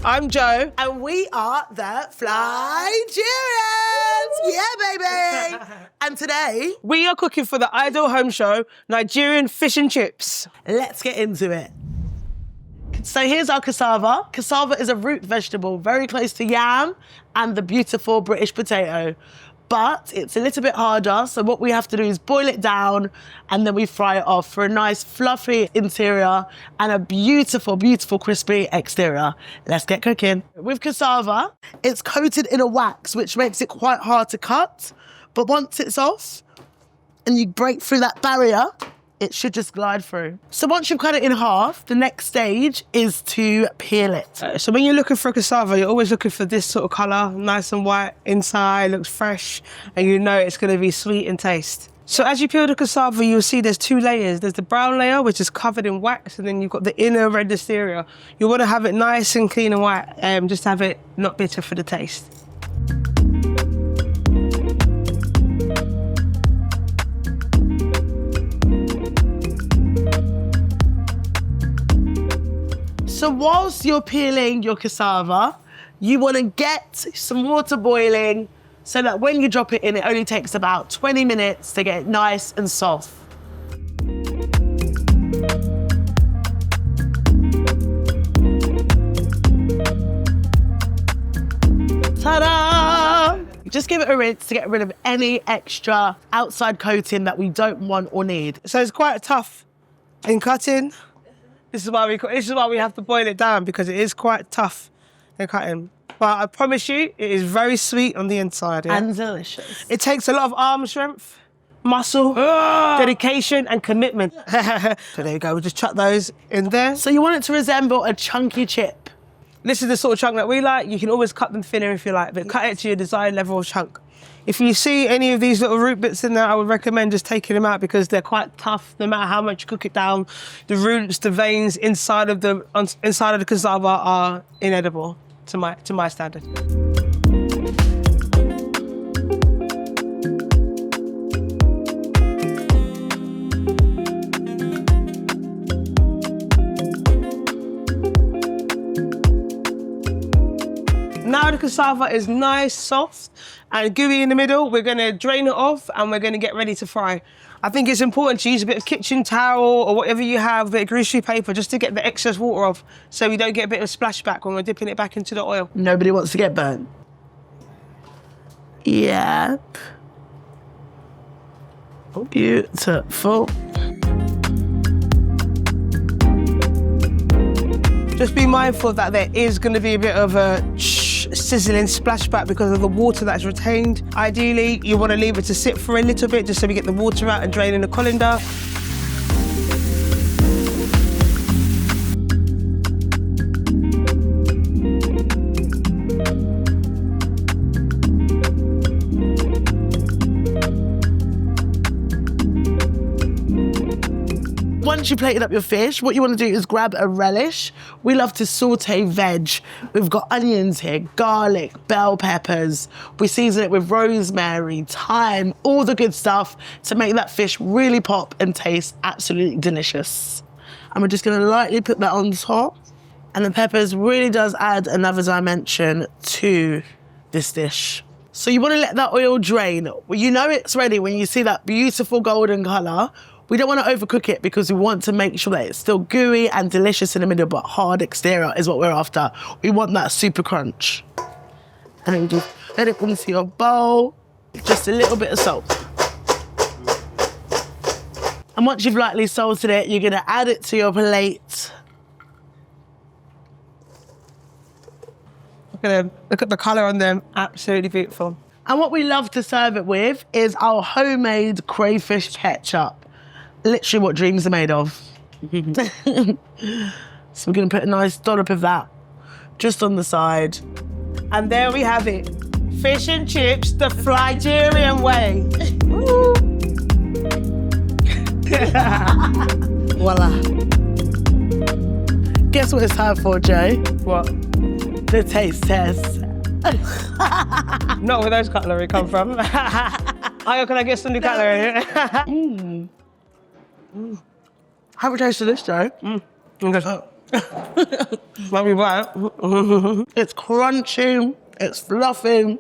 I'm Jo. And we are the Flygerians! Yeah, baby! And today, We are cooking for the Idol home show, Nigerian Fish and Chips. let's get into it. So here's our cassava. Cassava is a root vegetable, very close to yam and the beautiful British potato. But it's a little bit harder, so what we have to do is boil it down and then we fry it off for a nice fluffy interior and a beautiful, beautiful crispy exterior. Let's get cooking. With cassava, it's coated in a wax, which makes it quite hard to cut. But once it's off and you break through that barrier, it should just glide through. So once you've cut it in half, the next stage is to peel it. So when you're looking for a cassava, you're always looking for this sort of colour, nice and white inside, looks fresh, and you know it's going to be sweet in taste. So as you peel the cassava, you'll see there's two layers. There's the brown layer, which is covered in wax, and then you've got the inner red exterior. You want to have it nice and clean and white, just to have it not bitter for the taste. So whilst you're peeling your cassava, you want to get some water boiling so that when you drop it in, it only takes about 20 minutes to get it nice and soft. Ta-da! Just give it a rinse to get rid of any extra outside coating that we don't want or need. So it's quite tough in cutting. This is why we have to boil it down, because it is quite tough in cutting. But I promise you, it is very sweet on the inside. Yeah? And delicious. It takes a lot of arm strength, muscle, dedication, and commitment. So there you go. We'll just chuck those in there. So you want it to resemble a chunky chip. This is the sort of chunk that we like. You can always cut them thinner if you like, but cut it to your desired level of chunk. If you see any of these little root bits in there, I would recommend just taking them out, because they're quite tough. No matter how much you cook it down, the roots, the veins inside of the cassava are inedible to my standard. Now the cassava is nice, soft, and gooey in the middle. We're gonna drain it off and we're gonna get ready to fry. I think it's important to use a bit of kitchen towel or whatever you have, a bit of greasy paper, just to get the excess water off, so we don't get a bit of splashback when we're dipping it back into the oil. Nobody wants to get burnt. Yep. Beautiful. Just be mindful that there is gonna be a bit of a sizzling splashback because of the water that's retained. Ideally, you want to leave it to sit for a little bit just so we get the water out and drain in the colander. Once you plated up your fish, what you want to do is grab a relish. We love to saute veg. We've got onions here, garlic, bell peppers. We season it with rosemary, thyme, all the good stuff to make that fish really pop and taste absolutely delicious. And we're just going to lightly put that on top. And the peppers really does add another dimension to this dish. So you want to let that oil drain. Well, you know it's ready when you see that beautiful golden colour. We don't want to overcook it because we want to make sure that it's still gooey and delicious in the middle, but hard exterior is what we're after. We want that super crunch. And then just let it into your bowl. Just a little bit of salt. And once you've lightly salted it, you're going to add it to your plate. Look at the colour on them, absolutely beautiful. And what we love to serve it with is our homemade crayfish ketchup. Literally what dreams are made of. So we're gonna put a nice dollop of that just on the side. And there we have it. Fish and chips, the Flygerian way. Voila. Guess what it's time for, Jo? What? The taste test. Not where those cutlery come from. Can I get some new cutlery? Have a taste of this, Jo. Okay. Let me buy it. It's crunchy, it's fluffy,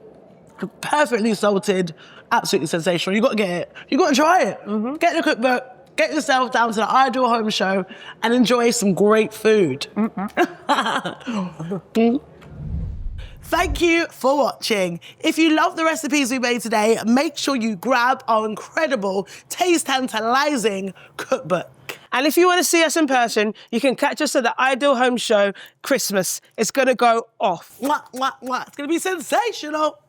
perfectly salted, absolutely sensational. You got to get it. You got to try it. Get the cookbook, get yourself down to the Ideal Home Show and enjoy some great food. Thank you for watching. If you love the recipes we made today, make sure you grab our incredible, taste-tantalizing cookbook. And if you want to see us in person, you can catch us at the Ideal Home Show Christmas. It's going to go off. Mwah, mwah, mwah. It's going to be sensational.